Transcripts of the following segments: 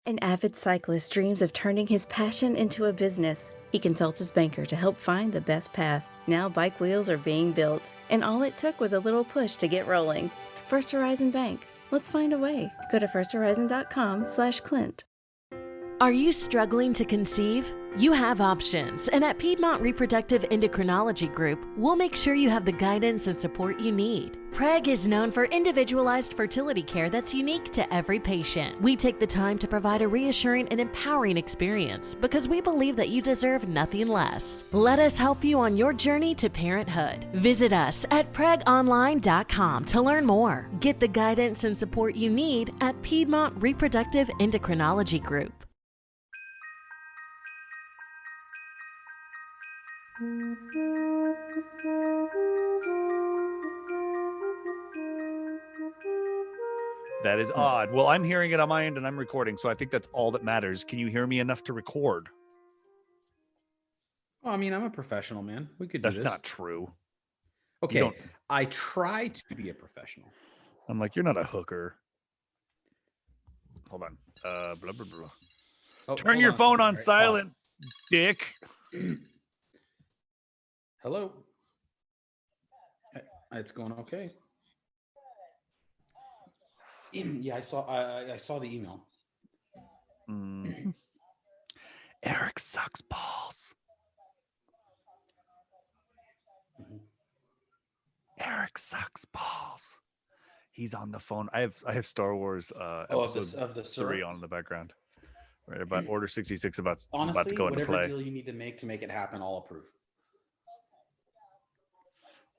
An avid cyclist dreams of turning his passion into a business. He consults his banker to help find the best path. Now bike wheels are being built, and all it took was a little push to get rolling. First Horizon Bank. Let's find a way. Go to firsthorizon.com/Clint. Are you struggling to conceive? You have options, and at Piedmont Reproductive Endocrinology Group, we'll make sure you have the guidance and support you need. PREG is known for individualized fertility care that's unique to every patient. We take the time to provide a reassuring and empowering experience because we believe that you deserve nothing less. Let us help you on your journey to parenthood. Visit us at pregonline.com to learn more. Get the guidance and support you need at Piedmont Reproductive Endocrinology Group. That is odd. Well, I'm hearing it on my end and I'm recording, so I think that's all that matters. Can you hear me enough to record? Oh, I mean, I'm a professional, man. We could do That's this. not true. Okay, I try to be a professional. I'm like, you're not a hooker. Hold on. Blah, blah, blah. Oh, Turn hold your phone on Right, silent, dick. pause. Hello. It's going okay. Yeah, I saw the email. Eric sucks balls. Eric sucks balls. He's on the phone. I have Star Wars episode of the 3 on in the background. Right about Order 66 about to Honestly, go into whatever play. deal you need to make it happen, I'll approve.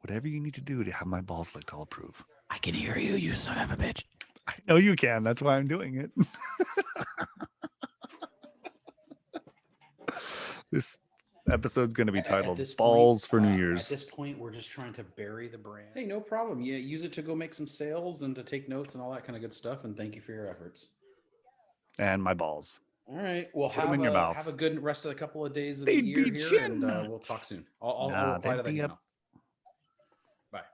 Whatever you need to do to have my balls licked, I'll approve. I can hear you, you son of a bitch. I know you can. That's why I'm doing it. This episode's going to be titled Balls for New Year's. At this point, we're just trying to bury the brand. Hey, no problem. Yeah, use it to go make some sales and to take notes and all that kind of good stuff. And thank you for your efforts. And my balls. All right. Well, Put 'em in your mouth. have a good rest of the couple of days of They'd the year be here, and chin. we'll talk soon. I'll Nah, reply to they'd that be email. Bye.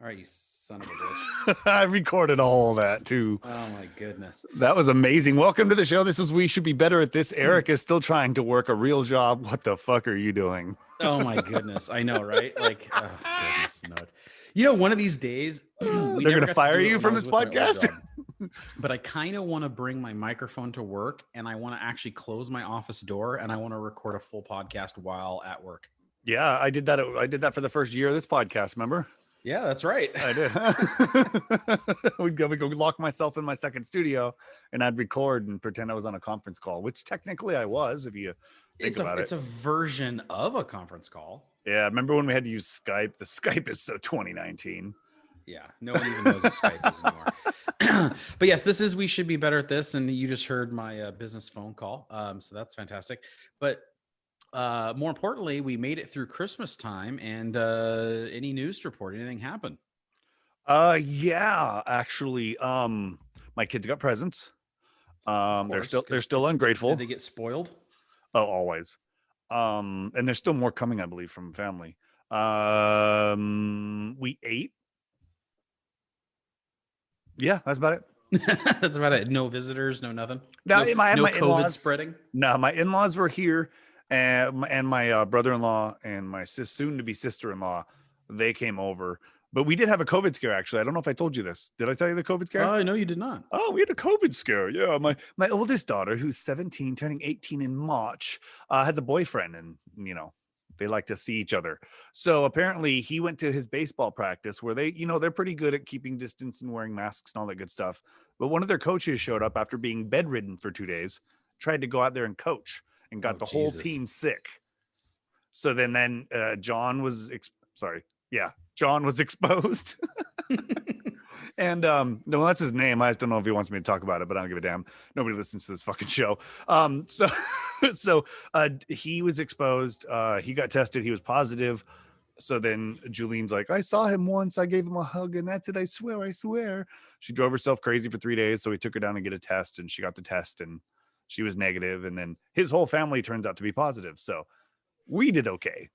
All right, you son of a bitch. I recorded all that too. Oh my goodness. That was amazing. Welcome to the show. This is We Should Be Better at This. Eric is still trying to work a real job. What the fuck are you doing? Oh my goodness. I know, right? Like, oh goodness, no. You know, one of these days They're going to fire you from this podcast. But I kind of want to bring my microphone to work, and I want to actually close my office door, and I want to record a full podcast while at work. Yeah, I did that. I did that for the first year of this podcast. Remember? Yeah, that's right. I did. We'd go lock myself in my second studio, and I'd record and pretend I was on a conference call, which technically I was, if you think about it. It's a version of a conference call. Yeah, remember when we had to use Skype? The Skype is so 2019. Yeah, no one even knows what Skype is anymore. But yes, this is We Should Be Better at This, and you just heard my business phone call. So that's fantastic. But more importantly, we made it through Christmas time, and any news to report? Anything happened? Yeah, actually, my kids got presents. They're still ungrateful. Did they get spoiled? Oh, always. And there's still more coming, I believe, from family. We ate. Yeah, that's about it. That's about it. No visitors, no nothing. No, no my COVID in-laws spreading. No, my in-laws were here, and my brother-in-law and my soon-to-be sister-in-law, they came over. But we did have a COVID scare, actually. I don't know if I told you this. Did I tell you the COVID scare? Oh, no, you did not. Oh, we had a COVID scare. Yeah, my oldest daughter, who's 17, turning 18 in March, has a boyfriend, and they like to see each other. So apparently he went to his baseball practice where they're pretty good at keeping distance and wearing masks and all that good stuff. But one of their coaches showed up after being bedridden for 2 days, tried to go out there and coach, and got the whole team sick. So then John was exposed. And no, that's his name. I just don't know if he wants me to talk about it, but I don't give a damn. Nobody listens to this fucking show. So he was exposed. He got tested. He was positive. So then Julien's like, I saw him once. I gave him a hug, and that's it. I swear. She drove herself crazy for 3 days. So we took her down to get a test, and she got the test, and she was negative. And then his whole family turns out to be positive. So we did okay.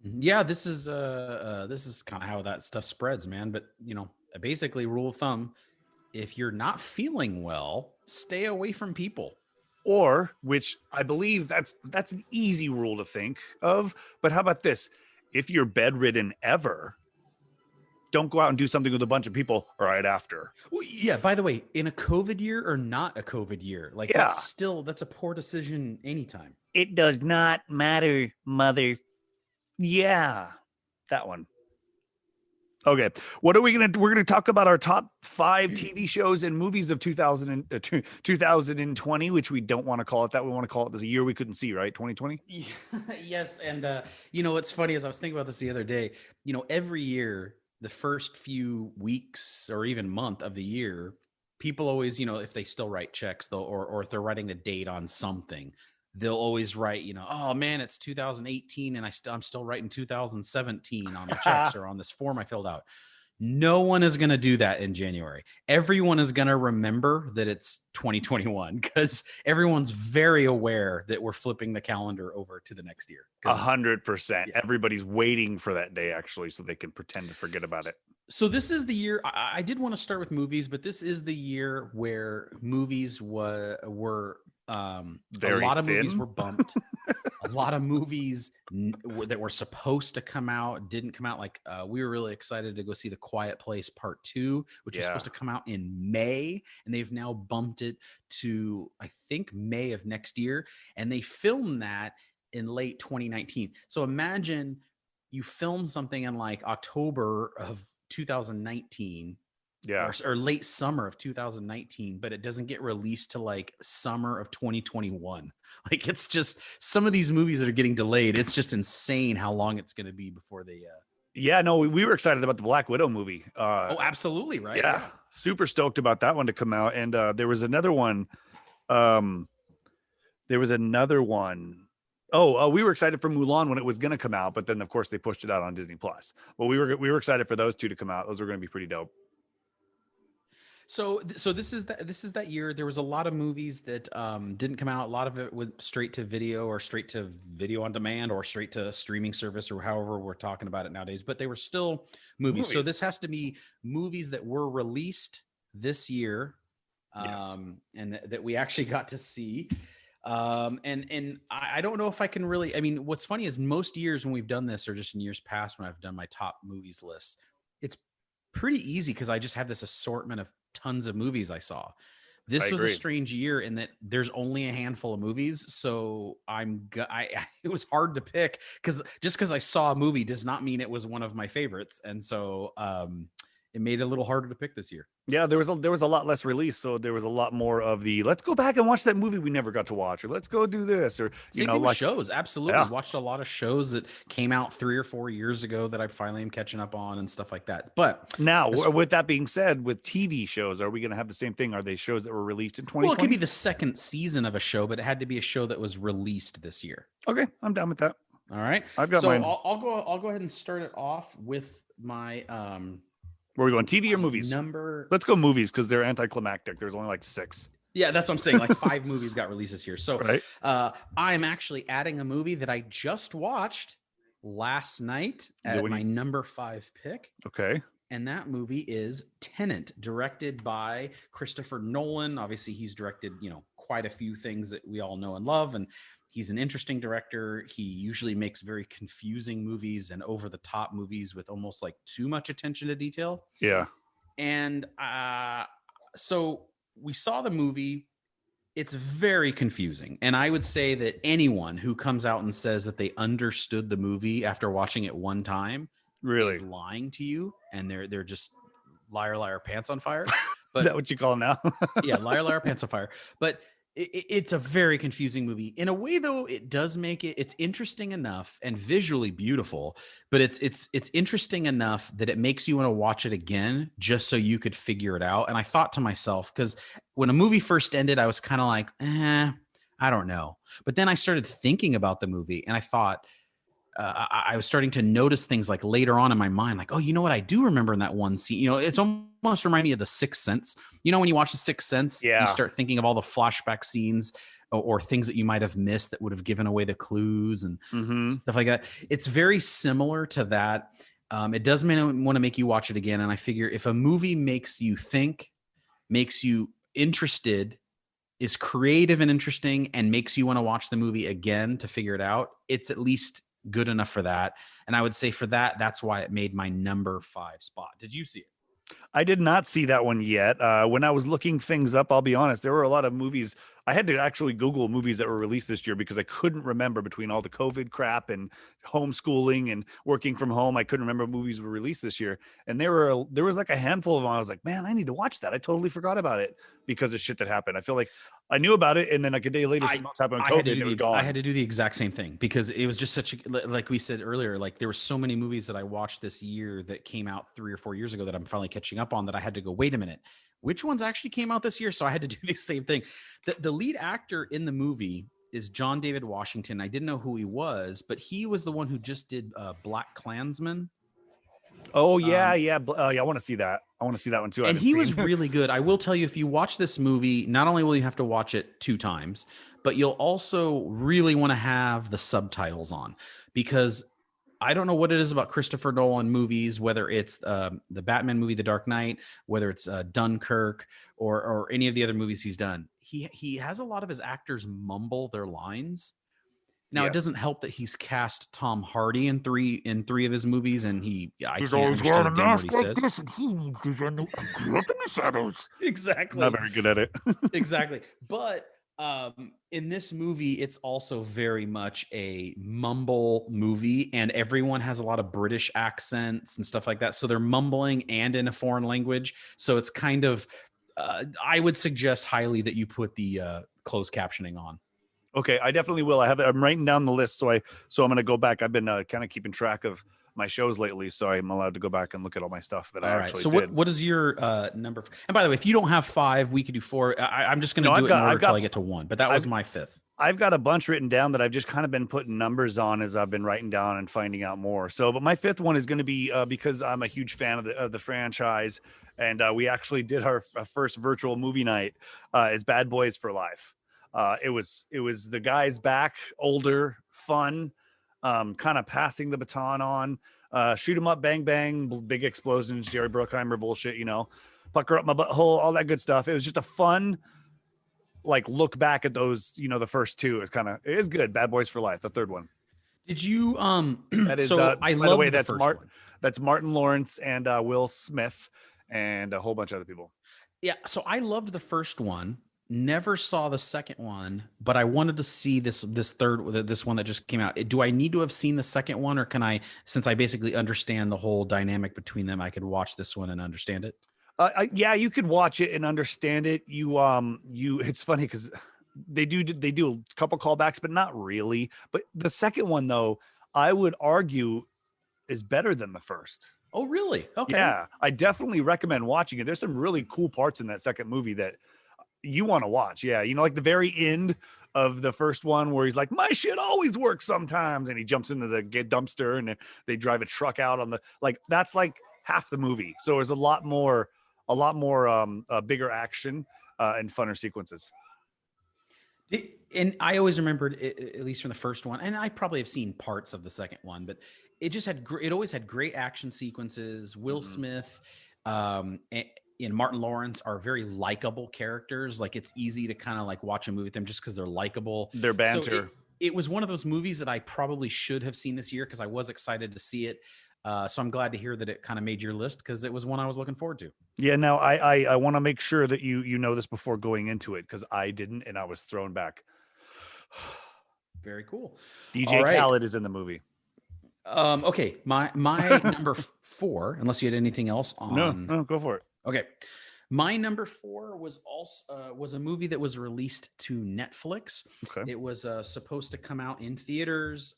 Yeah, this is kind of how that stuff spreads, man. But basically, rule of thumb: if you're not feeling well, stay away from people. Or, which I believe that's an easy rule to think of, but how about this? If you're bedridden ever, don't go out and do something with a bunch of people right after. Well, yeah, by the way, in a COVID year or not a COVID year, like Yeah. that's a poor decision anytime. It does not matter, mother. Yeah, that one. Okay, what are we're going to talk about our top 5 TV shows and movies of 2020, which we don't want to call it that. We want to call it the year we couldn't see, right? 2020. Yes, and what's funny is I was thinking about this the other day. Every year, the first few weeks or even month of the year, people always, if they still write checks, though, or if they're writing a date on something, they'll always write, oh man, it's 2018 and I'm still writing 2017 on the checks or on this form I filled out. No one is going to do that in January. Everyone is going to remember that it's 2021 because everyone's very aware that we're flipping the calendar over to the next year. 100%. Everybody's waiting for that day, actually, so they can pretend to forget about it. So this is the year. I did want to start with movies, but this is the year where movies were a lot of movies were bumped. A lot of movies that were supposed to come out didn't come out. Like we were really excited to go see The Quiet Place Part 2, which was supposed to come out in May, and they've now bumped it to, I think, May of next year. And they filmed that in late 2019. So imagine you film something in like October of 2019. Or late summer of 2019, but it doesn't get released to like summer of 2021. Like it's just some of these movies that are getting delayed. It's just insane how long it's going to be before they. Yeah, no, we were excited about the Black Widow movie. Oh, absolutely, right? Yeah, super stoked about that one to come out. And there was another one. Oh, we were excited for Mulan when it was going to come out, but then of course they pushed it out on Disney Plus. But we were excited for those two to come out. Those were going to be pretty dope. So this is that year. There was a lot of movies that didn't come out. A lot of it went straight to video or straight to video on demand or straight to streaming service or however we're talking about it nowadays. But they were still movies. So this has to be movies that were released this year, and that we actually got to see. And I don't know if I can really. I mean, what's funny is most years when we've done this, or just in years past when I've done my top movies list, it's pretty easy because I just have this assortment of tons of movies I saw. This was a strange year in that there's only a handful of movies, so it was hard to pick because I saw a movie does not mean it was one of my favorites, and so it made it a little harder to pick this year. Yeah, there was a lot less release, so there was a lot more of the let's go back and watch that movie we never got to watch, or let's go do this, or Same thing with shows. Absolutely, watched a lot of shows that came out 3 or 4 years ago that I finally am catching up on and stuff like that. But now, with that being said, with TV shows, are we going to have the same thing? Are they shows that were released in 2020? Well, it could be the second season of a show, but it had to be a show that was released this year. Okay, I'm down with that. All right, I've got mine. I'll go ahead and start it off with my Where are we going? TV or movies? Let's go movies because they're anticlimactic. There's only like 6. Yeah, that's what I'm saying. Like 5 movies got released this year. So I'm actually adding a movie that I just watched last night at my number 5 pick. Okay. And that movie is Tenet, directed by Christopher Nolan. Obviously, he's directed, quite a few things that we all know and love. And he's an interesting director. He usually makes very confusing movies and over-the-top movies with almost like too much attention to detail. Yeah. And so we saw the movie. It's very confusing. And I would say that anyone who comes out and says that they understood the movie after watching it one time is lying to you. And they're just liar, pants on fire. But, is that what you call them now? Yeah, liar, pants on fire. But it's a very confusing movie. In a way, though, it does make it's interesting enough and visually beautiful, but it's interesting enough that it makes you want to watch it again just so you could figure it out. And I thought to myself, because when a movie first ended, I was kind of like, I don't know. But then I started thinking about the movie and I thought, I was starting to notice things like later on in my mind, like, oh, you know what? I do remember in that one scene, it's almost reminding me of The Sixth Sense. When you watch The Sixth Sense, you start thinking of all the flashback scenes or things that you might have missed that would have given away the clues and stuff like that. It's very similar to that. It does want to make you watch it again. And I figure if a movie makes you think, makes you interested, is creative and interesting, and makes you want to watch the movie again to figure it out, it's at least good enough for that. And I would say for that, that's why it made my number 5 spot. Did you see it? I did not see that one yet. When I was looking things up, I'll be honest, there were a lot of movies. I had to actually Google movies that were released this year because I couldn't remember between all the COVID crap and homeschooling and working from home. I couldn't remember movies were released this year. And there was like a handful of them. I was like, man, I need to watch that. I totally forgot about it because of shit that happened. I feel like I knew about it, and then like a day later, something else happened with COVID, and it was gone. I had to do the exact same thing because it was just such a, like we said earlier, like there were so many movies that I watched this year that came out 3 or 4 years ago that I'm finally catching up on, that I had to go, wait a minute, which ones actually came out this year? So I had to do the same thing. The lead actor in the movie is John David Washington. I didn't know who he was, but he was the one who just did Black Klansman. Oh yeah, yeah. I want to see that. I want to see that one too. And he was really good. I will tell you, if you watch this movie, not only will you have to watch it 2 times, but you'll also really want to have the subtitles on, because I don't know what it is about Christopher Nolan movies, whether it's the Batman movie, The Dark Knight, whether it's Dunkirk or any of the other movies he's done. He has a lot of his actors mumble their lines. Now, It doesn't help that he's cast Tom Hardy in three of his movies, and I can't understand a damn what he says. This and he needs to run up in the shadows. Exactly. Not very good at it. Exactly. But in this movie, it's also very much a mumble movie, and everyone has a lot of British accents and stuff like that. So they're mumbling and in a foreign language. So it's kind of, I would suggest highly that you put the closed captioning on. Okay, I definitely will. I'm writing down the list, so I'm going to go back. I've been kind of keeping track of my shows lately, so I'm allowed to go back and look at all my stuff that I actually did. So what is your number? And by the way, if you don't have 5, we could do 4. I'm just going to do it in order until I get to 1. But that was my 5th. I've got a bunch written down that I've just kind of been putting numbers on as I've been writing down and finding out more. So, but my 5th one is going to be because I'm a huge fan of the franchise, and we actually did our first virtual movie night. Is Bad Boys for Life. It was the guys back, older, fun, kind of passing the baton on, shoot 'em up, bang, bang, big explosions, Jerry Bruckheimer bullshit, pucker up my butthole, all that good stuff. It was just a fun, like, look back at those, the first 2 it is good. Bad Boys for Life, the 3rd one. Did you, that is, so I love the way that's Martin Lawrence and Will Smith and a whole bunch of other people. Yeah. So I loved the first one. Never saw the second one, but I wanted to see this one that just came out. Do I need to have seen the second one, or can I, since I basically understand the whole dynamic between them, I could watch this one and understand it? Yeah, you could watch it and understand it. It's funny because they do a couple callbacks, but not really. But the second one, though, I would argue is better than the first. Oh, really? Okay. Yeah, I definitely recommend watching it. There's some really cool parts in that second movie that you want to watch. Yeah, like the very end of the first one where he's like, my shit always works sometimes, and he jumps into the dumpster and they drive a truck out on the, like, that's like half the movie. So there's a lot more bigger action and funner sequences. And I always remembered, at least from the first one, and I probably have seen parts of the second one, but it always had great action sequences. Will Smith and Martin Lawrence are very likable characters. Like, it's easy to kind of like watch a movie with them just because they're likable. Their banter. So it was one of those movies that I probably should have seen this year because I was excited to see it. So I'm glad to hear that it kind of made your list because it was one I was looking forward to. Yeah. Now I want to make sure that you know this before going into it, because I didn't, and I was thrown back. Very cool. DJ Khaled is in the movie. Okay. My number 4, unless you had anything else on. No, go for it. Okay. My number 4 was a movie that was released to Netflix. Okay. It was supposed to come out in theaters.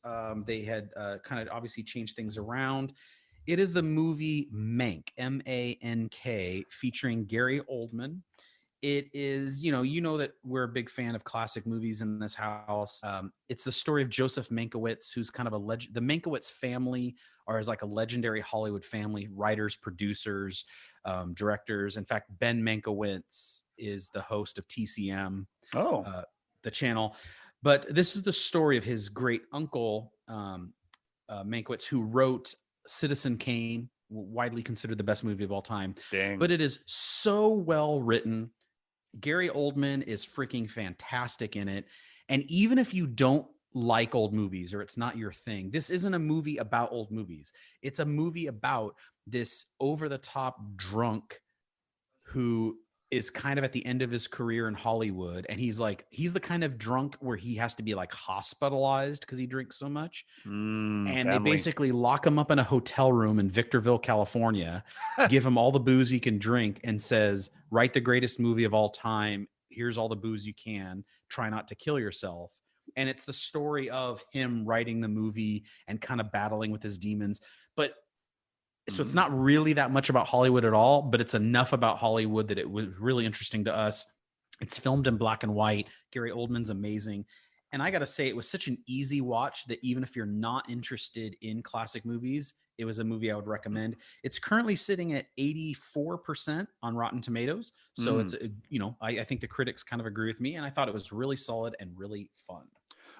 They had kind of obviously changed things around. It is the movie Mank, M-A-N-K, featuring Gary Oldman. It is, you know that we're a big fan of classic movies in this house. It's the story of Joseph Mankiewicz, who's kind of the Mankiewicz family is like a legendary Hollywood family, writers, producers, directors. In fact, Ben Mankiewicz is the host of TCM, the channel. But this is the story of his great uncle, Mankiewicz, who wrote Citizen Kane, widely considered the best movie of all time. Dang. But it is so well written. Gary Oldman is freaking fantastic in it. And even if you don't like old movies or it's not your thing, this isn't a movie about old movies. It's a movie about this over-the-top drunk who is kind of at the end of his career in Hollywood. And he's the kind of drunk where he has to be like hospitalized because he drinks so much. And they basically lock him up in a hotel room in Victorville, California, give him all the booze he can drink and says, write the greatest movie of all time. Here's all the booze you can. Try not to kill yourself. And it's the story of him writing the movie and kind of battling with his demons. But so it's not really that much about Hollywood at all, but it's enough about Hollywood that it was really interesting to us. It's filmed in black and white. Gary Oldman's amazing. And I got to say, it was such an easy watch that even if you're not interested in classic movies, it was a movie I would recommend. It's currently sitting at 84% on Rotten Tomatoes. So it's, I think the critics kind of agree with me. And I thought it was really solid and really fun.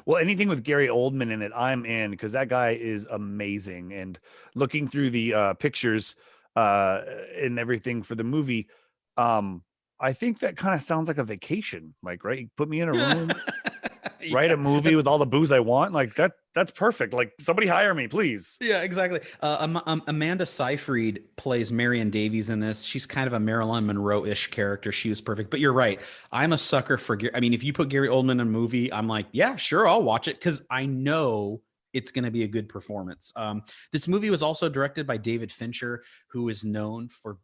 Well, anything with Gary Oldman in it, I'm in, because that guy is amazing. And looking through the pictures and everything for the movie, I think that kind of sounds like a vacation. Like, right? You put me in a room, write a movie with all the booze I want. Like that's perfect. Like, somebody hire me, please. Yeah, exactly. Amanda Seyfried plays Marion Davies in this. She's kind of a Marilyn Monroe-ish character. She was perfect. But you're right. I'm a sucker for Gary. I mean, if you put Gary Oldman in a movie, I'm like, yeah, sure, I'll watch it because I know it's going to be a good performance. This movie was also directed by David Fincher, who is known for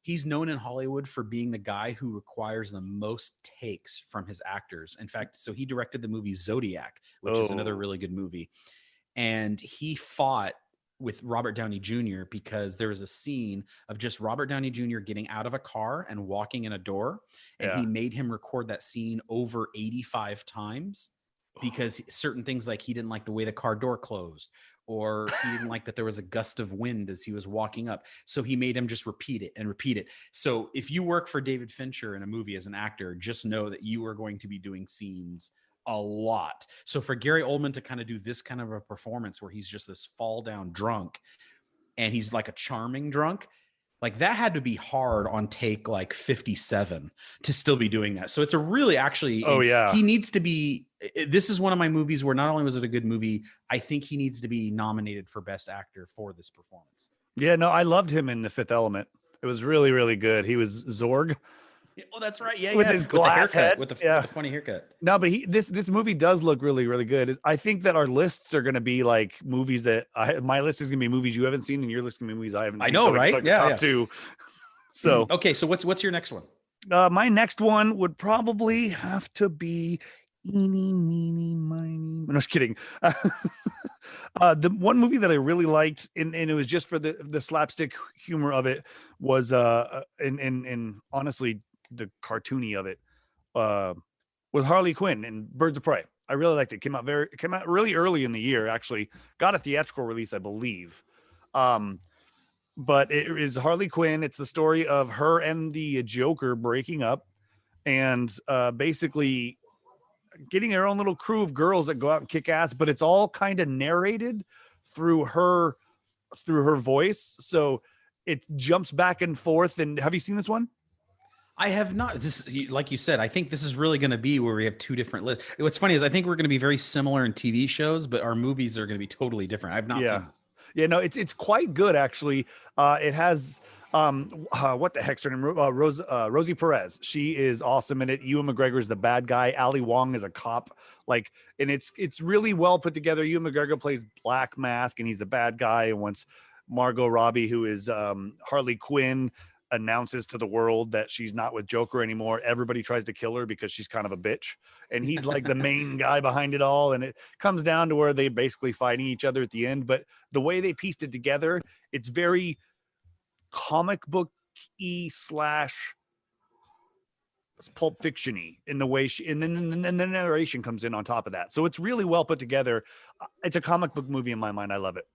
he's known in Hollywood for being the guy who requires the most takes from his actors. In fact, so he directed the movie Zodiac, which is another really good movie. And he fought with Robert Downey Jr. because there was a scene of just Robert Downey Jr. getting out of a car and walking in a door. And he made him record that scene over 85 times because certain things, like he didn't like the way the car door closed, or he didn't like that there was a gust of wind as he was walking up. So he made him just repeat it and repeat it. So if you work for David Fincher in a movie as an actor, just know that you are going to be doing scenes a lot. So for Gary Oldman to kind of do this kind of a performance where he's just this fall down drunk and he's like a charming drunk, like that had to be hard on take like 57 to still be doing that. So it's a really actually, he needs to be, this is one of my movies where not only was it a good movie, I think he needs to be nominated for Best Actor for this performance. Yeah, no, I loved him in The Fifth Element. It was really, really good. He was Zorg. Oh, that's right. Yeah, with his glass head, with the funny haircut. No, but this movie does look really, really good. I think that our lists are going to be like movies that my list is going to be movies you haven't seen, and your list is going to be movies I haven't seen. I know, right? Like the top two. So okay, so what's your next one? My next one would probably have to be Eeny, Meeny, Miny. No, just kidding. The one movie that I really liked, and it was just for the slapstick humor of it, was and honestly the cartoony of it was Harley Quinn and Birds of Prey. I really liked it. Came out really early in the year, actually. Got a theatrical release, I believe. But it is Harley Quinn. It's the story of her and the Joker breaking up and basically getting her own little crew of girls that go out and kick ass, but it's all kind of narrated through her voice. So it jumps back and forth. And have you seen this one? I have not. This, like you said, I think this is really going to be where we have two different lists. What's funny is I think we're going to be very similar in TV shows, but our movies are going to be totally different. I've not seen this. Yeah, no, it's quite good actually. It has what the heck's her name? Rosie Perez. She is awesome in it. Ewan McGregor is the bad guy. Ali Wong is a cop. Like, and it's really well put together. Ewan McGregor plays Black Mask, and he's the bad guy. And once Margot Robbie, who is Harley Quinn, announces to the world that she's not with Joker anymore, everybody tries to kill her because she's kind of a bitch, and he's like the main guy behind it all. And it comes down to where they basically fighting each other at the end. But the way they pieced it together, it's very comic book-y / Pulp Fiction-y in the way and then the narration comes in on top of that. So it's really well put together. It's a comic book movie in my mind. I love it.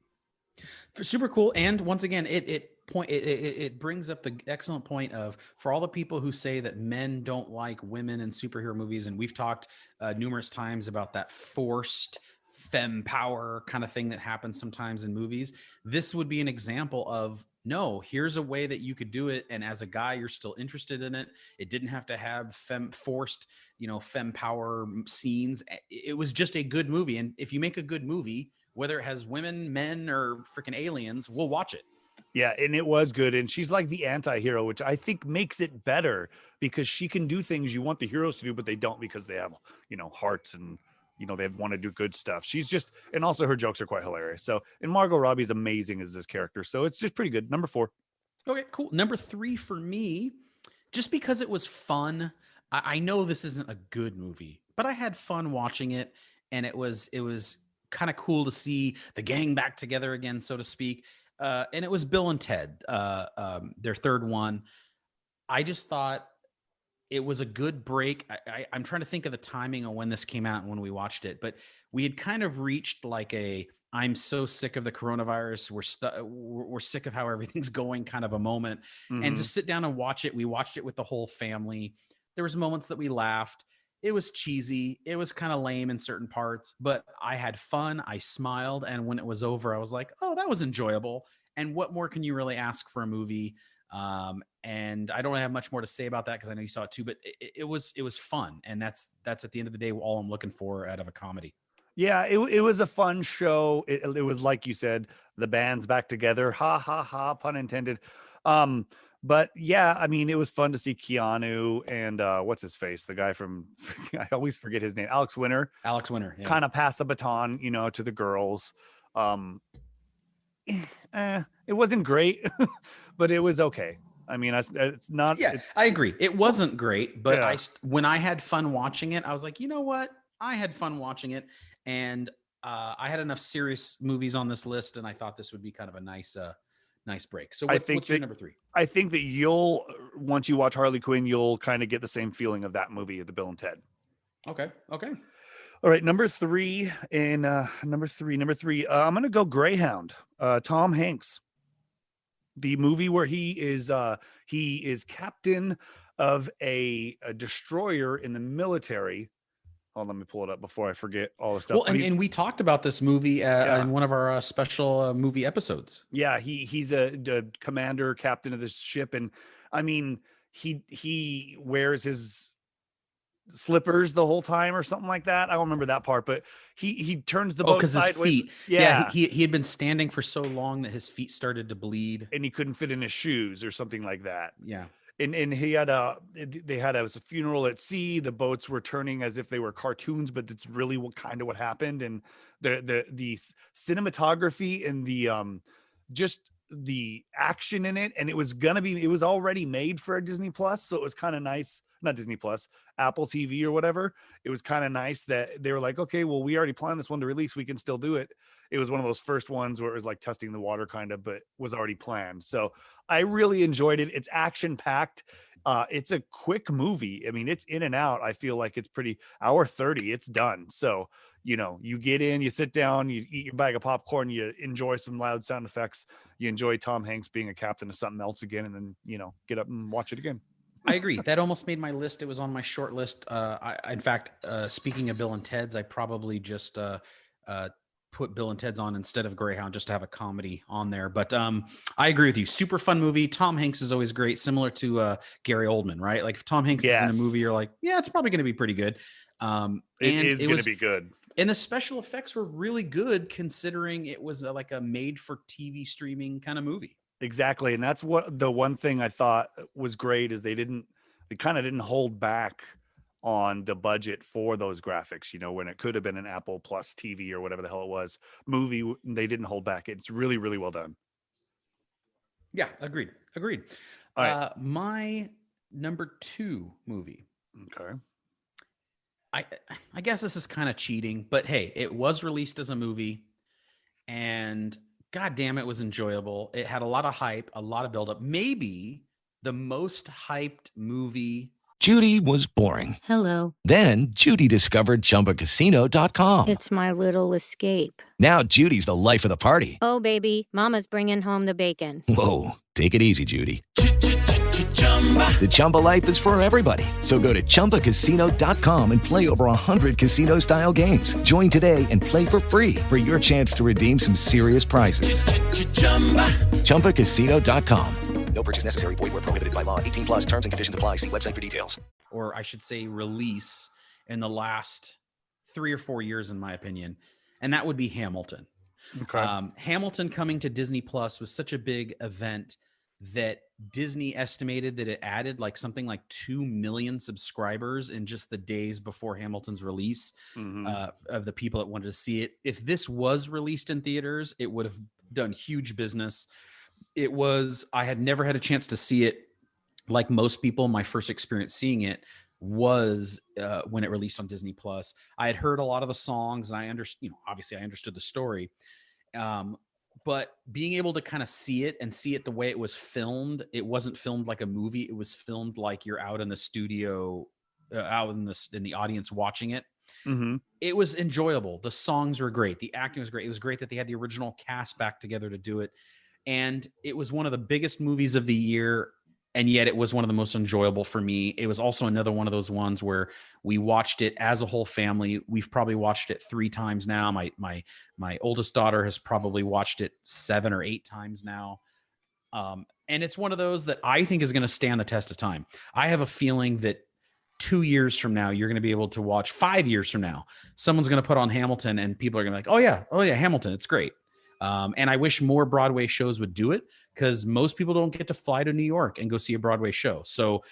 Super cool. And once again, it brings up the excellent point of, for all the people who say that men don't like women in superhero movies, and we've talked numerous times about that forced femme power kind of thing that happens sometimes in movies. This would be an example of no, here's a way that you could do it. And as a guy, you're still interested in it. It didn't have to have forced, fem power scenes. It was just a good movie. And if you make a good movie, whether it has women, men, or freaking aliens, we'll watch it. Yeah, and it was good. And she's like the anti-hero, which I think makes it better because she can do things you want the heroes to do, but they don't because they have, hearts and, they want to do good stuff. She's just, and also her jokes are quite hilarious. So, and Margot Robbie's amazing as this character. So it's just pretty good. Number 4. Okay, cool. Number 3 for me, just because it was fun. I know this isn't a good movie, but I had fun watching it. And it was kind of cool to see the gang back together again, so to speak. And it was Bill and Ted, their third one. I just thought it was a good break. I'm trying to think of the timing of when this came out and when we watched it, but we had kind of reached like I'm so sick of the coronavirus. We're sick of how everything's going kind of a moment. Mm-hmm. And to sit down and watch it, we watched it with the whole family. There was moments that we laughed. It was cheesy. It was kind of lame in certain parts, but I had fun. I smiled. And when it was over, I was like, oh, that was enjoyable. And what more can you really ask for a movie? And I don't have much more to say about that because I know you saw it too, but it was fun. And that's at the end of the day, all I'm looking for out of a comedy. Yeah, it was a fun show. It was like you said, the band's back together. Ha, ha, ha, pun intended. But yeah, I mean, it was fun to see Keanu and what's his face? The guy from, I always forget his name, Alex Winter. Alex Winter, yeah. Kind of pass the baton, to the girls. It wasn't great, but it was okay. I mean, it's not. Yeah, I agree. It wasn't great, but yeah. When I had fun watching it, I was like, you know what? I had fun watching it, and I had enough serious movies on this list, and I thought this would be kind of a nice break. So what's your number 3? I think that once you watch Harley Quinn, you'll kind of get the same feeling of that movie, the Bill and Ted. Okay. All right, number 3. I'm going to go Greyhound. Tom Hanks. The movie where he is captain of a destroyer in the military. Oh, let me pull it up before I forget all the stuff. Well, and we talked about this movie in one of our special movie episodes. Yeah, he's a commander, captain of this ship, and I mean, he wears his slippers the whole time or something like that. I don't remember that part, but he turns the boat because his sideways. feet. Yeah, he had been standing for so long that his feet started to bleed, and he couldn't fit in his shoes or something like that. Yeah. And he had it was a funeral at sea. The boats were turning as if they were cartoons, but it's really what happened. And the cinematography and the just the action in it. And it was already made for a Disney Plus. So it was kind of nice, not Disney Plus, Apple TV or whatever. It was kind of nice that they were like, okay, well, we already planned this one to release. We can still do it. It was one of those first ones where it was like testing the water kind of, but was already planned. So I really enjoyed it. It's action packed. It's a quick movie. I mean, it's in and out. I feel like it's pretty hour 30. It's done. So, you get in, you sit down, you eat your bag of popcorn, you enjoy some loud sound effects. You enjoy Tom Hanks being a captain of something else again. And then, get up and watch it again. I agree. That almost made my list. It was on my short list. In fact, speaking of Bill and Ted's, I probably just put Bill and Ted's on instead of Greyhound just to have a comedy on there. But I agree with you. Super fun movie. Tom Hanks is always great, similar to Gary Oldman, right? Like if Tom Hanks is in a movie, you're like, yeah, it's probably going to be pretty good. It is going to be good. And the special effects were really good considering it was like a made for TV streaming kind of movie. Exactly. And that's what the one thing I thought was great is they kind of didn't hold back on the budget for those graphics, when it could have been an Apple Plus TV or whatever the hell it was movie. They didn't hold back. It's really, really well done. Yeah. Agreed. All right. My number 2 movie. Okay. I guess this is kind of cheating, but hey, it was released as a movie and God damn, it was enjoyable. It had a lot of hype, a lot of buildup. Maybe the most hyped movie. Judy was boring. Hello. Then Judy discovered ChumbaCasino.com. It's my little escape. Now Judy's the life of the party. Oh, baby, mama's bringing home the bacon. Whoa, take it easy, Judy. The Chumba life is for everybody. So go to ChumbaCasino.com and play over 100 casino-style games. Join today and play for free for your chance to redeem some serious prizes. ChumbaCasino.com. No purchase necessary. Void where prohibited by law. 18 plus terms and conditions apply. See website for details. Or I should say release in the last 3 or 4 years, in my opinion. And that would be Hamilton. Okay. Hamilton coming to Disney Plus was such a big event that Disney estimated that it added like something like 2 million subscribers in just the days before Hamilton's release of the people that wanted to see it. If this was released in theaters, it would have done huge business. I had never had a chance to see it. Like most people, my first experience seeing it was when it released on Disney Plus. I had heard a lot of the songs and I understood, obviously I understood the story. But being able to kind of see it the way it was filmed, it wasn't filmed like a movie. It was filmed like you're out in the studio, out in the audience watching it. Mm-hmm. It was enjoyable. The songs were great. The acting was great. It was great that they had the original cast back together to do it. And it was one of the biggest movies of the year. And yet it was one of the most enjoyable for me. It was also another one of those ones where we watched it as a whole family. We've probably watched it 3 times now. My oldest daughter has probably watched it 7 or 8 times now. And it's one of those that I think is going to stand the test of time. I have a feeling that 2 years from now, you're going to be able to watch 5 years from now. Someone's going to put on Hamilton and people are going to be like, oh yeah, Hamilton, it's great. And I wish more Broadway shows would do it because most people don't get to fly to New York and go see a Broadway show. So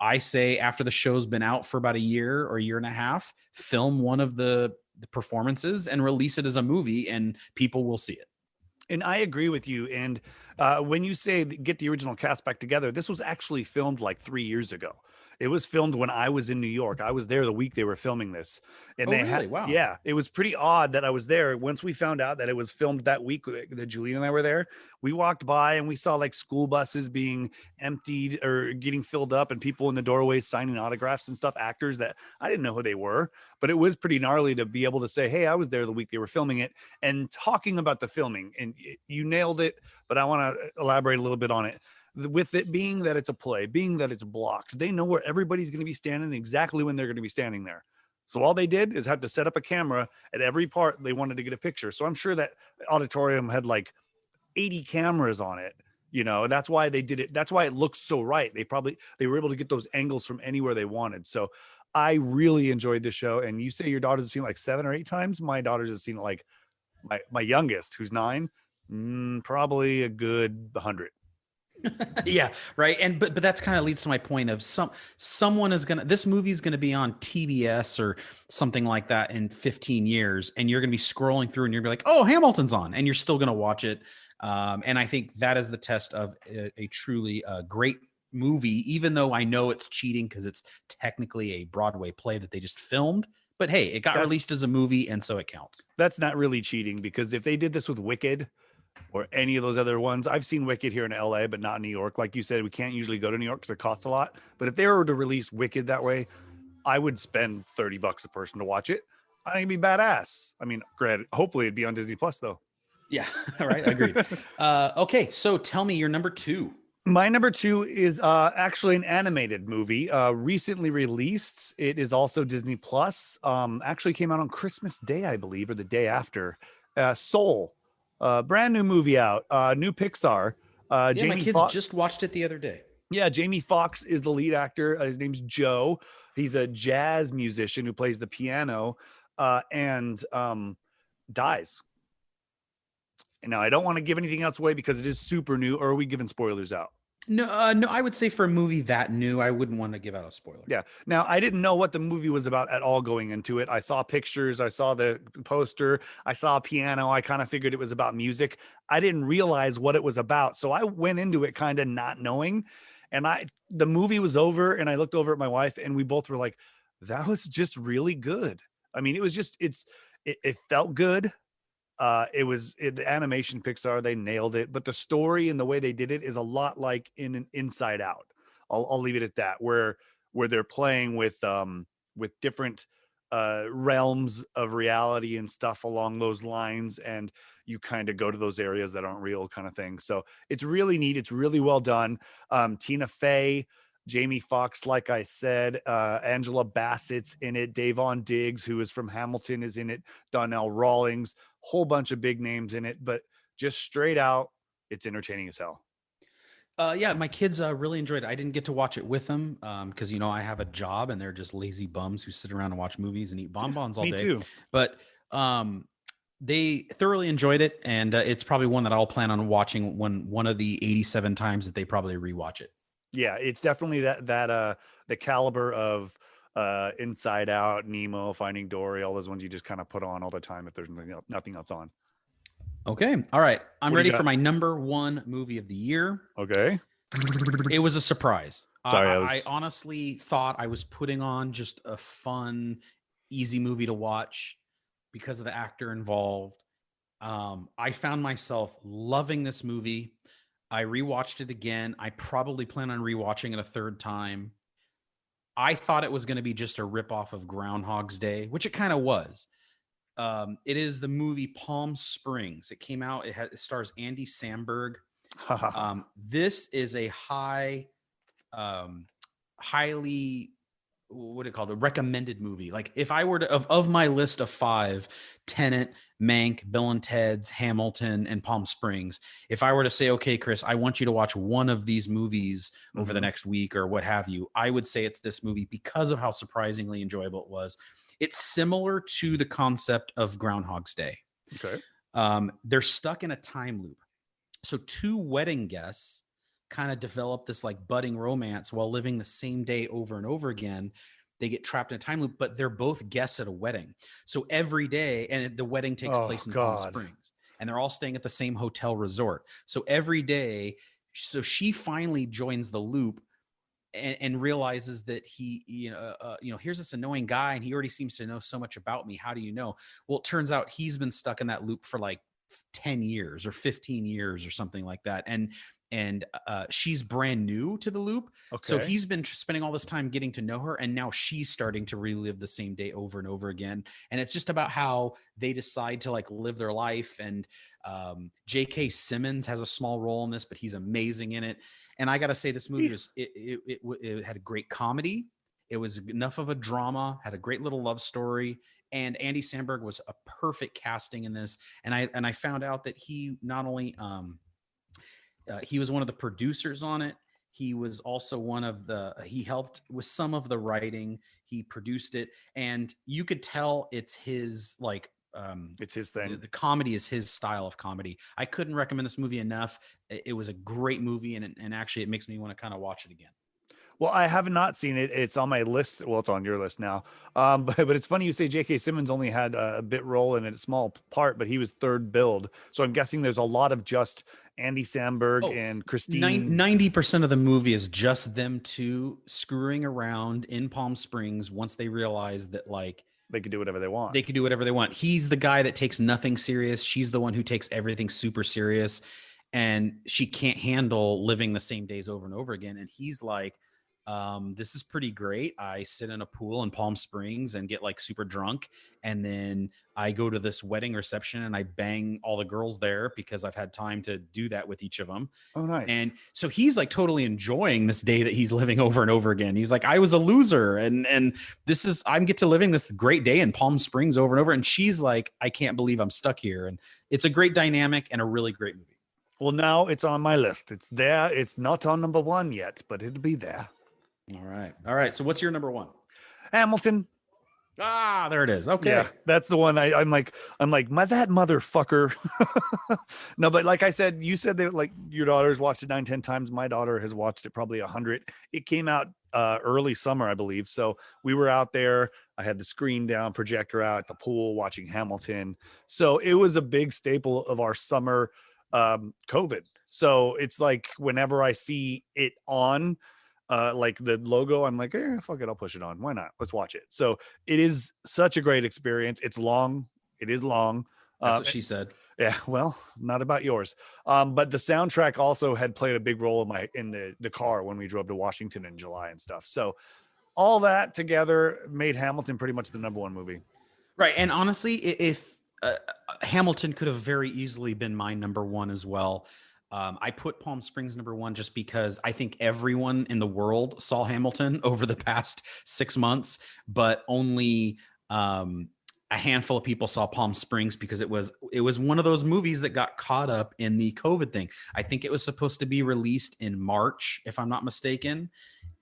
I say after the show's been out for about a year or a year and a half, film one of the performances and release it as a movie and people will see it. And I agree with you. And when you say get the original cast back together, this was actually filmed like 3 years ago. It was filmed when I was in New York. I was there the week they were filming this. And really? Wow. Yeah, it was pretty odd that I was there. Once we found out that it was filmed that week, that Julian and I were there, we walked by and we saw like school buses being emptied or getting filled up and people in the doorways signing autographs and stuff, actors that I didn't know who they were, but it was pretty gnarly to be able to say, hey, I was there the week they were filming it and talking about the filming. And you nailed it, but I want to elaborate a little bit on it. With it being that it's a play, being that it's blocked, they know where everybody's going to be standing, exactly when they're going to be standing there. So all they did is have to set up a camera at every part they wanted to get a picture. So I'm sure that auditorium had like 80 cameras on it. That's why they did it. That's why it looks so right. They were able to get those angles from anywhere they wanted. So I really enjoyed the show. And you say your daughter's seen it like 7 or 8 times. My daughter's has seen it like my youngest, who's 9, probably a good 100. Yeah, right. And but that's kind of leads to my point of someone is this movie is gonna be on TBS or something like that in 15 years, and you're gonna be scrolling through and you're gonna be like, oh, Hamilton's on, and you're still gonna watch it. And I think that is the test of a truly great movie, even though I know it's cheating because it's technically a Broadway play that they just filmed. But hey, it got released as a movie, and so it counts. That's not really cheating, because if they did this with Wicked or any of those other ones, I've seen Wicked here in LA, but not in New York. Like you said, we can't usually go to New York because it costs a lot. But if they were to release Wicked that way, I would spend $30 a person to watch it. I think it'd be badass. I mean, granted, hopefully it'd be on Disney Plus though. Yeah, all right, agreed. Okay, so tell me your number 2. My number 2 is actually an animated movie, recently released. It is also Disney Plus. Actually came out on Christmas Day, I believe, or the day after. Soul. Brand new movie out, new Pixar. Jamie my kids Foxx just watched it the other day. Yeah, Jamie Foxx is the lead actor. His name's Joe. He's a jazz musician who plays the piano and dies. And now I don't want to give anything else away because it is super new. Or are we giving spoilers out? No, I would say for a movie that new, I wouldn't want to give out a spoiler. Yeah. Now, I didn't know what the movie was about at all going into it. I saw pictures. I saw the poster. I saw a piano. I kind of figured it was about music. I didn't realize what it was about. So I went into it kind of not knowing. And the movie was over and I looked over at my wife and we both were like, that was just really good. I mean, it was just, it felt good. The animation Pixar, they nailed it, but the story and the way they did it is a lot like in an Inside Out. I'll leave it at that, where they're playing with different realms of reality and stuff along those lines, and you kind of go to those areas that aren't real, kind of thing. So it's really neat. It's really well done. Tina Fey, Jamie Foxx, like I said, Angela Bassett's in it. Davon Diggs, who is from Hamilton, is in it. Donnell Rawlings, whole bunch of big names in it, but just straight out, it's entertaining as hell. Yeah, my kids really enjoyed it. I didn't get to watch it with them because, you know, I have a job and they're just lazy bums who sit around and watch movies and eat bonbons all day. Me too. But they thoroughly enjoyed it. And it's probably one that I'll plan on watching when one of the 87 times that they probably rewatch it. Yeah, it's definitely that the caliber of Inside Out, Nemo, Finding Dory, all those ones you just kind of put on all the time if there's nothing else on. Okay. All right. I'm What do ready you got? for my number one movie of the year. Okay. It was a surprise. Sorry, I honestly thought I was putting on just a fun, easy movie to watch because of the actor involved. I found myself loving this movie. I rewatched it again. I probably plan on rewatching it a third time. I thought it was going to be just a ripoff of Groundhog's Day, which it kind of was. It is the movie Palm Springs. It came out. It stars Andy Samberg. This is a highly, what do you call it? A recommended movie. Like if I were to, of my list of 5, Tenet, Mank, Bill and Ted's, Hamilton, and Palm Springs, if I were to say, okay, Chris, I want you to watch one of these movies over the next week or what have you, I would say it's this movie because of how surprisingly enjoyable it was. It's similar to the concept of Groundhog's Day. Okay. They're stuck in a time loop. So 2 wedding guests kind of develop this like budding romance while living the same day over and over again. They get trapped in a time loop, but they're both guests at a wedding. So every day, and the wedding takes place in Palm Springs, and they're all staying at the same hotel resort. So every day, so she finally joins the loop and realizes that he, here's this annoying guy and he already seems to know so much about me. How do you know? Well, it turns out he's been stuck in that loop for like 10 years or 15 years or something like that. And she's brand new to the loop. Okay. So he's been spending all this time getting to know her. And now she's starting to relive the same day over and over again. And it's just about how they decide to like live their life. And J.K. Simmons has a small role in this, but he's amazing in it. And I got to say, this movie was, it had a great comedy. It was enough of a drama, had a great little love story. And Andy Samberg was a perfect casting in this. And I found out that he not only, he was one of the producers on it. He was also he helped with some of the writing. He produced it. And you could tell it's his, like, it's his thing. The comedy is his style of comedy. I couldn't recommend this movie enough. It was a great movie, and actually it makes me want to kind of watch it again. Well, I have not seen it. It's on my list. Well, it's on your list now. But it's funny you say J.K. Simmons only had a bit role in it, a small part, but he was third billed. So I'm guessing there's a lot of just Andy Samberg and Christine. 90% of the movie is just them two screwing around in Palm Springs once they realize that, like, they could do whatever they want. They could do whatever they want. He's the guy that takes nothing serious. She's the one who takes everything super serious. And she can't handle living the same days over and over again. And he's like, this is pretty great. I sit in a pool in Palm Springs and get like super drunk. And then I go to this wedding reception and I bang all the girls there because I've had time to do that with each of them. Oh, nice. And so he's like totally enjoying this day that he's living over and over again. He's like, I was a loser. And this is, I get to living this great day in Palm Springs over and over. And she's like, I can't believe I'm stuck here. And it's a great dynamic and a really great movie. Well, now it's on my list. It's there. It's not on number 1 yet, but it'll be there. All right. So what's your number 1? Hamilton. Ah, there it is. Okay. Yeah, that's the one. I'm like, that motherfucker. No, but like I said, you said that like your daughter's watched it 9-10 times. My daughter has watched it probably 100. It came out early summer, I believe. So we were out there. I had the screen down, projector out at the pool, watching Hamilton. So it was a big staple of our summer COVID. So it's like whenever I see it on, like the logo, I'm like, fuck it, I'll push it on. Why not? Let's watch it. So it is such a great experience. It's long. It is long. That's what she said. Yeah, well, not about yours. But the soundtrack also had played a big role in the car when we drove to Washington in July and stuff. So all that together made Hamilton pretty much the number one movie. Right. And honestly, if Hamilton could have very easily been my number one as well. I put Palm Springs number one just because I think everyone in the world saw Hamilton over the past 6 months, but only a handful of people saw Palm Springs because it was one of those movies that got caught up in the COVID thing. I think it was supposed to be released in March, if I'm not mistaken,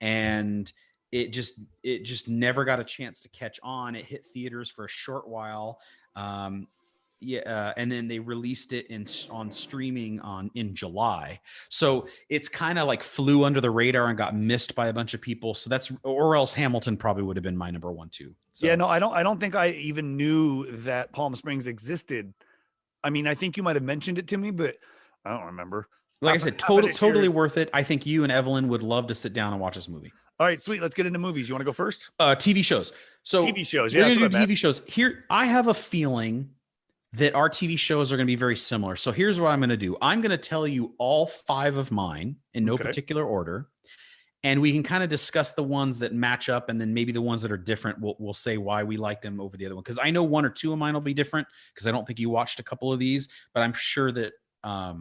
and it just never got a chance to catch on. It hit theaters for a short while. And then they released it on streaming in July. So it's kind of like flew under the radar and got missed by a bunch of people. So or else Hamilton probably would have been my number one too. So. Yeah, no, I don't think I even knew that Palm Springs existed. I mean, I think you might have mentioned it to me, but I don't remember. Like I said, totally worth it. I think you and Evelyn would love to sit down and watch this movie. All right, sweet. Let's get into movies. You want to go first? TV shows. So TV shows. Yeah, we're gonna do TV shows here. I have a feeling that our TV shows are going to be very similar. So here's what I'm going to do. I'm going to tell you all 5 of mine in no particular order. And we can kind of discuss the ones that match up. And then maybe the ones that are different, we'll say why we like them over the other one. Because I know 1 or 2 of mine will be different because I don't think you watched a couple of these, but I'm sure that a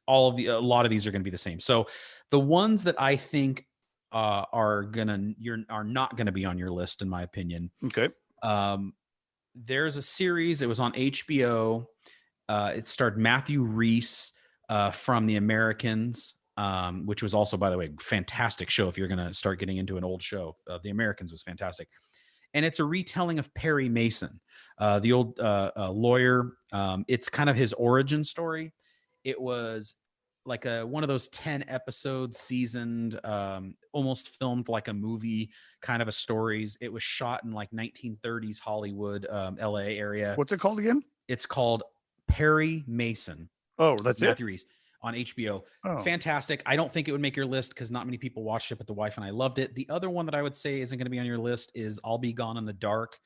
lot of these are going to be the same. So the ones that I think are not going to be on your list, in my opinion. Okay. There's a series. It was on HBO. It starred Matthew Rhys from The Americans, which was also, by the way, fantastic show. If you're going to start getting into an old show, The Americans was fantastic. And it's a retelling of Perry Mason, the old lawyer. It's kind of his origin story. It was like one of those 10 episode seasoned, almost filmed like a movie kind of a stories. It was shot in like 1930s Hollywood, LA area. What's it called again? It's called Perry Mason. Oh, that's Matthew Rhys on HBO. Oh. Fantastic. I don't think it would make your list because not many people watched it, but the wife and I loved it. The other one that I would say isn't going to be on your list is I'll Be Gone in the Dark.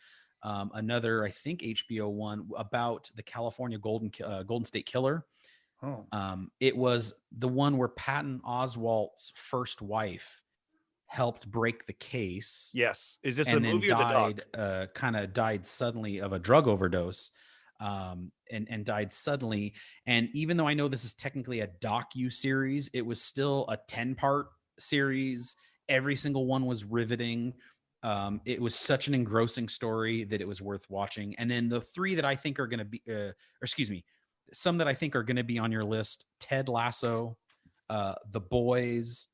Another, I think, HBO one about the California Golden State Killer. Oh. It was the one where Patton Oswalt's first wife helped break the case. Yes. Is this and a movie then or the doc? kind of died suddenly of a drug overdose, and died suddenly. And even though I know this is technically a docu-series, it was still a 10-part series. Every single one was riveting. It was such an engrossing story that it was worth watching. And then the 3 that I think are going to be, some that I think are going to be on your list: Ted Lasso, The Boys,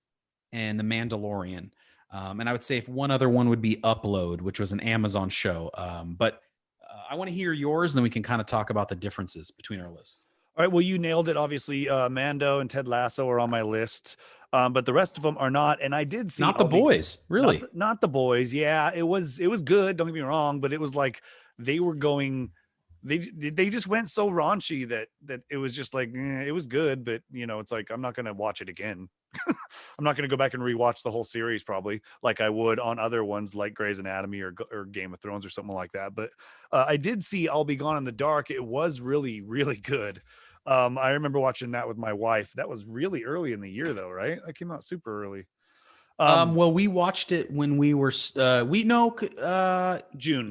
and The Mandalorian. And I would say if one other one would be Upload, which was an Amazon show. But I want to hear yours, and then we can kind of talk about the differences between our lists. All right. Well, you nailed it. Obviously, Mando and Ted Lasso are on my list, but the rest of them are not. And I did see Not The Boys, really. Not The Boys. Yeah, it was good. Don't get me wrong, but it was like they were going. They just went so raunchy that it was just like it was good, but it's like I'm not gonna watch it again. I'm not gonna go back and rewatch the whole series probably like I would on other ones like Grey's Anatomy or Game of Thrones or something like that. But I did see I'll Be Gone in the Dark. It was really, really good. I remember watching that with my wife. That was really early in the year though, right? That came out super early. Well, we watched it when we were June.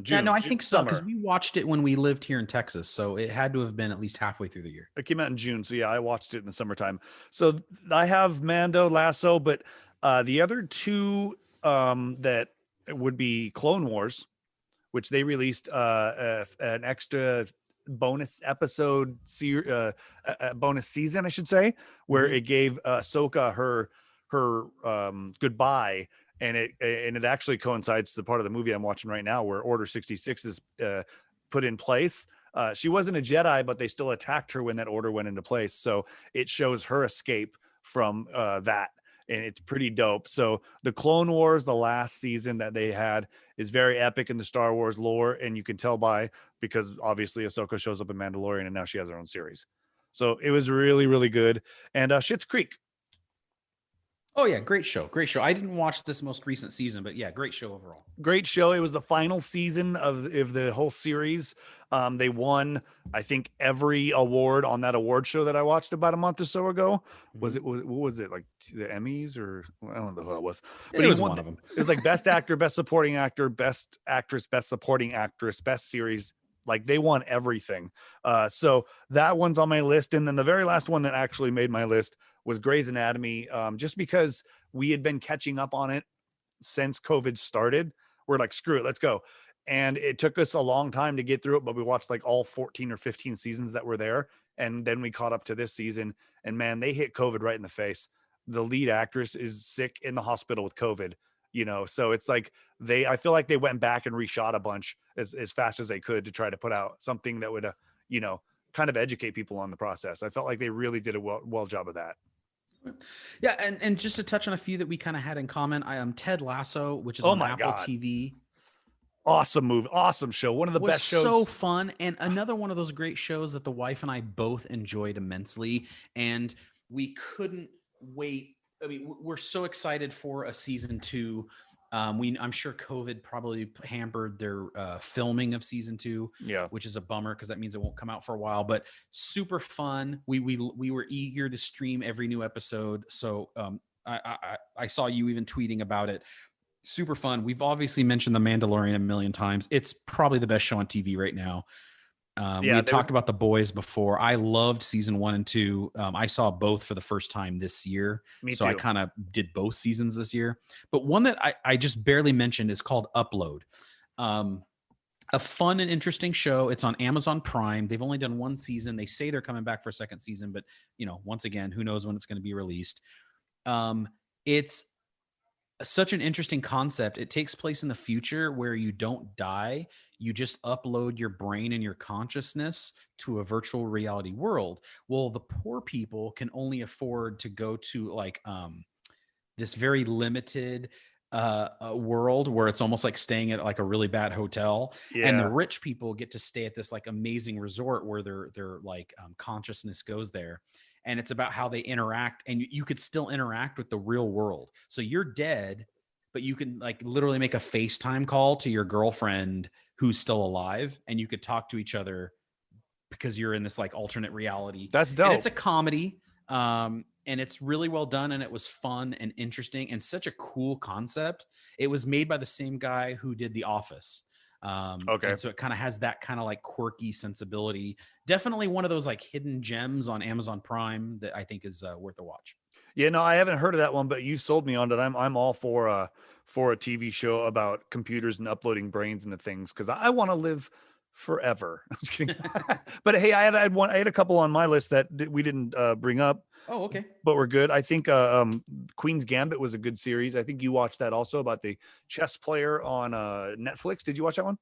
Yeah, no, I think so, because summer. we watched it when we lived here in Texas, so it had to have been at least halfway through the year. It came out in June, so yeah, I watched it in the summertime. So I have Mando, Lasso, but the other 2 that would be Clone Wars, which they released an extra bonus episode, bonus season, I should say, where it gave Ahsoka her goodbye, and it actually coincides to the part of the movie I'm watching right now where Order 66 is put in place. She wasn't a Jedi, but they still attacked her when that order went into place, so it shows her escape from that, and it's pretty dope. So the Clone Wars, the last season that they had, is very epic in the Star Wars lore, and you can tell because obviously Ahsoka shows up in Mandalorian and now she has her own series. So it was really, really good. And Schitt's Creek. Oh yeah, great show. Great show. I didn't watch this most recent season, but yeah, great show overall. Great show. It was the final season of the whole series. They won, I think, every award on that award show that I watched about a month or so ago. What was it, like the Emmys, or I don't know who it was, but It was won one of them. It was like best actor, best supporting actor, best actress, best supporting actress, best series. Like they won everything. So that one's on my list. And then the very last one that actually made my list was Grey's Anatomy. Just because we had been catching up on it since COVID started, we're like, screw it, let's go. And it took us a long time to get through it, but we watched like all 14 or 15 seasons that were there. And then we caught up to this season, and man, they hit COVID right in the face. The lead actress is sick in the hospital with COVID, so it's like I feel like they went back and reshot a bunch as fast as they could to try to put out something that would, kind of educate people on the process. I felt like they really did a well job of that. Yeah, and just to touch on a few that we kind of had in common, I am Ted Lasso, which is Oh on my Apple God. TV. Awesome movie, awesome show, one of the Was best shows. so fun, and another one of those great shows that the wife and I both enjoyed immensely, and we couldn't wait. I mean, we're so excited for a season 2. I'm sure COVID probably hampered their filming of season 2, Yeah. which is a bummer because that means it won't come out for a while. But super fun. We were eager to stream every new episode. So I saw you even tweeting about it. Super fun. We've obviously mentioned The Mandalorian a million times. It's probably the best show on TV right now. We had talked about The Boys before. I loved season 1 and 2. I saw both for the first time this year. Me so too. I kind of did both seasons this year. But one that I just barely mentioned is called Upload. A fun and interesting show. It's on Amazon Prime. They've only done one season. They say they're coming back for a second season, but once again, who knows when it's going to be released. It's such an interesting concept. It takes place in the future where you don't die. You just upload your brain and your consciousness to a virtual reality world. Well, the poor people can only afford to go to like this very limited a world where it's almost like staying at like a really bad hotel. Yeah. And the rich people get to stay at this like amazing resort where their like consciousness goes there. And it's about how they interact, and you could still interact with the real world. So you're dead, but you can like literally make a FaceTime call to your girlfriend who's still alive, and you could talk to each other because you're in this like alternate reality. That's dope. And it's a comedy. And it's really well done, and it was fun and interesting and such a cool concept. It was made by the same guy who did The Office. Okay. And so it kind of has that kind of like quirky sensibility. Definitely one of those like hidden gems on Amazon Prime that I think is worth a watch. Yeah, no, I haven't heard of that one, but you sold me on it. I'm all for a TV show about computers and uploading brains into things, because I want to live forever. I'm just kidding. But hey, I had a couple on my list that we didn't bring up. Oh, okay. But we're good. I think Queen's Gambit was a good series. I think you watched that also, about the chess player on Netflix. Did you watch that one?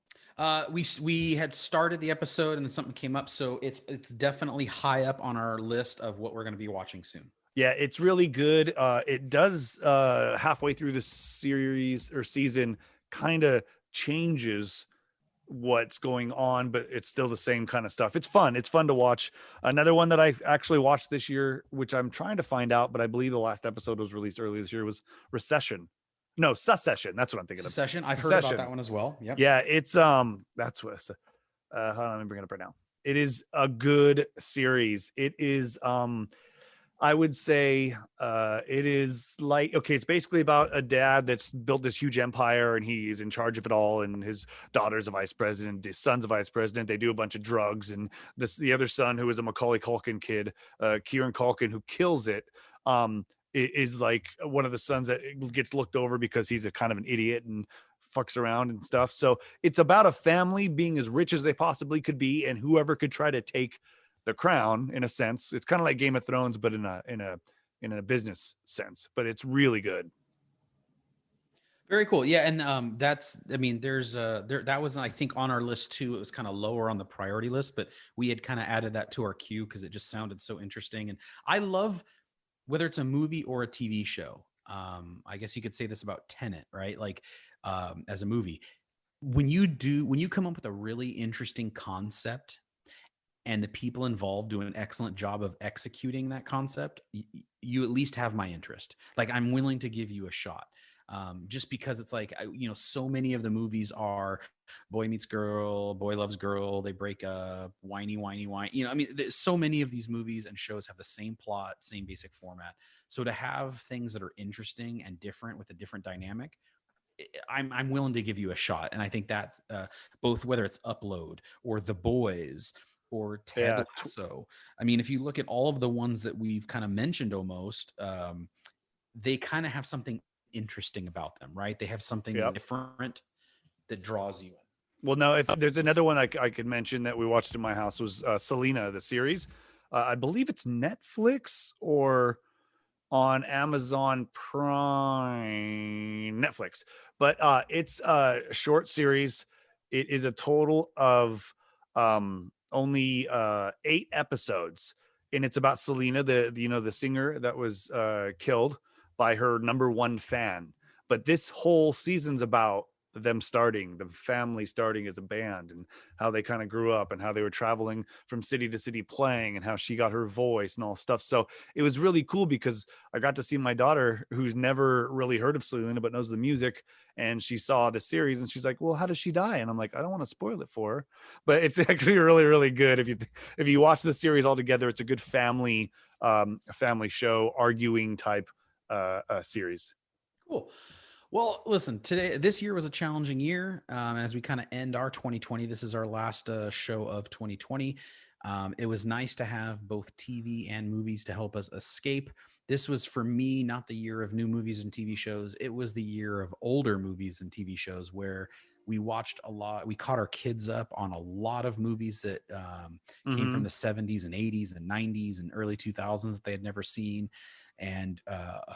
We had started the episode and then something came up, so it's definitely high up on our list of what we're going to be watching soon. Yeah, it's really good. It does halfway through the series or season kind of changes what's going on, but it's still the same kind of stuff. It's fun. It's fun to watch. Another one that I actually watched this year, which I'm trying to find out, but I believe the last episode was released earlier this year, was Succession. That's what I'm thinking of. Succession. I've heard about that one as well. Yep. Yeah, it's that's what hold on, let me bring it up right now. It is a good series. It is I would say it is like, okay, it's basically about a dad that's built this huge empire, and he's in charge of it all, and his daughter's a vice president, his son's a vice president. They do a bunch of drugs, and the other son, who is a Macaulay Culkin kid, Kieran Culkin, who kills it, is like one of the sons that gets looked over because he's a kind of an idiot and fucks around and stuff. So it's about a family being as rich as they possibly could be, and whoever could try to take the crown, in a sense. It's kind of like Game of Thrones, but in a business sense. But it's really good. Very cool. Yeah, and there's that was, I think, on our list too. It was kind of lower on the priority list, but we had kind of added that to our queue because it just sounded so interesting. And I love, whether it's a movie or a TV show. I guess you could say this about Tenet, right? Like as a movie, when you come up with a really interesting concept and the people involved do an excellent job of executing that concept, you at least have my interest. Like, I'm willing to give you a shot. Just because it's like, so many of the movies are boy meets girl, boy loves girl, they break up, whiny. There's so many of these movies and shows have the same plot, same basic format. So to have things that are interesting and different with a different dynamic, I'm willing to give you a shot. And I think that both whether it's Upload or The Boys or Ted Lasso, if you look at all of the ones that we've kind of mentioned almost, they kind of have something interesting about them, right? They have something different that draws you in. Well, no, if there's another one I could mention that we watched in my house was Selena, the series. I believe it's Netflix or on Amazon Prime. Netflix, but it's a short series. It is a total of only 8 episodes, and it's about Selena, the singer that was killed by her number one fan. But this whole season's about them the family starting as a band, and how they kind of grew up and how they were traveling from city to city playing and how she got her voice and all stuff. So it was really cool because I got to see my daughter, who's never really heard of Selena but knows the music, and she saw the series and she's like, well, how does she die? And I'm like, I don't want to spoil it for her, but it's actually really, really good. If you watch the series all together, it's a good family show, arguing type series. Cool. Well, listen, this year was a challenging year. As we kind of end our 2020, this is our last show of 2020. It was nice to have both TV and movies to help us escape. This was, for me, not the year of new movies and TV shows. It was the year of older movies and TV shows where we watched a lot. We caught our kids up on a lot of movies that came from the 70s and 80s and 90s and early 2000s that they had never seen. And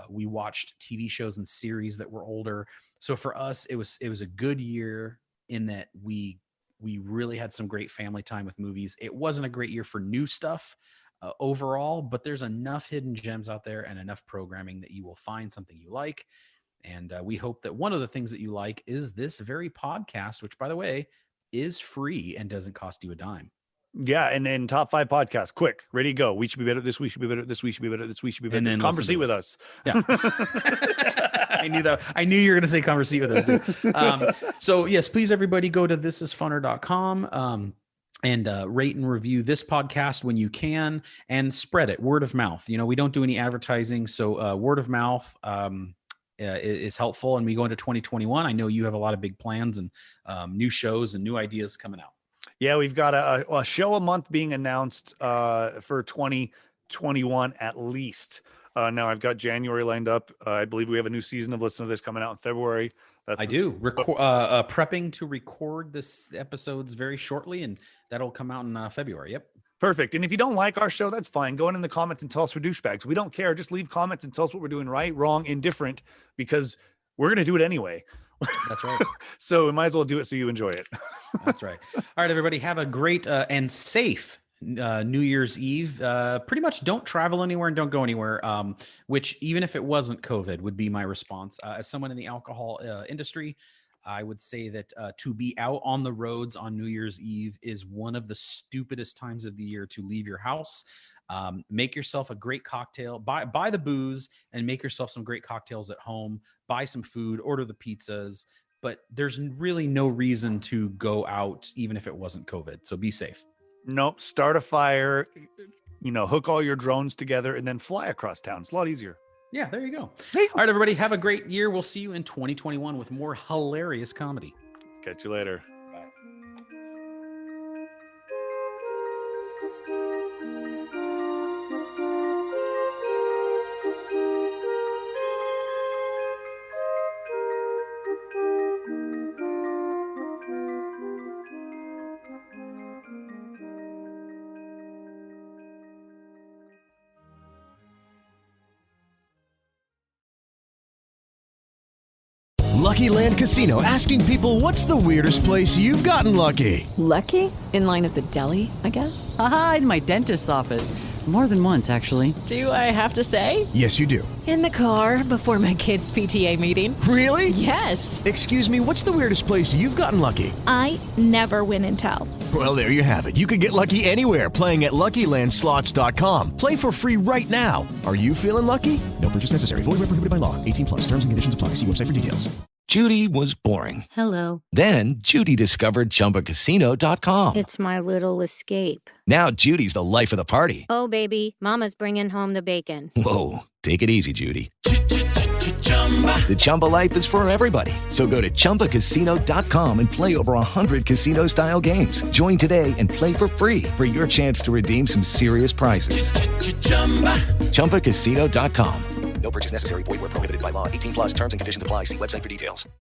we watched TV shows and series that were older. So for us, it was a good year in that we really had some great family time with movies. It wasn't a great year for new stuff overall, but there's enough hidden gems out there and enough programming that you will find something you like. And we hope that one of the things that you like is this very podcast, which, by the way, is free and doesn't cost you a dime. Yeah, and then top 5 podcasts, quick, ready to go. We should be better at this. We should be better at this. We should be better at this. We should be better. And then conversate with us. Yeah, I knew that. I knew you were going to say conversate with us, dude. So yes, please, everybody, go to thisisfunner.com. And rate and review this podcast when you can, and spread it, word of mouth. We don't do any advertising, so word of mouth is helpful. And we go into 2021. I know you have a lot of big plans and new shows and new ideas coming out. Yeah, we've got a show a month being announced for 2021 at least. Now I've got January lined up. I believe we have a new season of Listen to This coming out in February. I do. Prepping to record this episodes very shortly, and that'll come out in February. Yep. Perfect. And if you don't like our show, that's fine. Go in the comments and tell us we're douchebags. We don't care. Just leave comments and tell us what we're doing right, wrong, indifferent, because we're going to do it anyway. That's right. So we might as well do it so you enjoy it. That's right. All right, everybody, have a great and safe New Year's Eve. Pretty much don't travel anywhere and don't go anywhere, which, even if it wasn't COVID, would be my response. As someone in the alcohol industry, I would say that to be out on the roads on New Year's Eve is one of the stupidest times of the year to leave your house. Make yourself a great cocktail, buy the booze and make yourself some great cocktails at home, buy some food, order the pizzas, but there's really no reason to go out, even if it wasn't COVID. So be safe. Nope. Start a fire, hook all your drones together and then fly across town. It's a lot easier. Yeah, there you go. All right, everybody, have a great year. We'll see you in 2021 with more hilarious comedy. Catch you later. Lucky Land Casino, asking people, what's the weirdest place you've gotten lucky? Lucky? In line at the deli, I guess? Aha, in my dentist's office. More than once, actually. Do I have to say? Yes, you do. In the car before my kids' PTA meeting. Really? Yes. Excuse me, what's the weirdest place you've gotten lucky? I never win and tell. Well, there you have it. You can get lucky anywhere, playing at LuckyLandSlots.com. Play for free right now. Are you feeling lucky? No purchase necessary. Void where prohibited by law. 18+. Terms and conditions apply. See website for details. Judy was boring. Hello. Then Judy discovered ChumbaCasino.com. It's my little escape. Now Judy's the life of the party. Oh, baby, mama's bringing home the bacon. Whoa, take it easy, Judy. The Chumba life is for everybody. So go to ChumbaCasino.com and play over 100 casino-style games. Join today and play for free for your chance to redeem some serious prizes. ChumbaCasino.com. No purchase necessary. Void where prohibited by law. 18+. Terms and conditions apply. See website for details.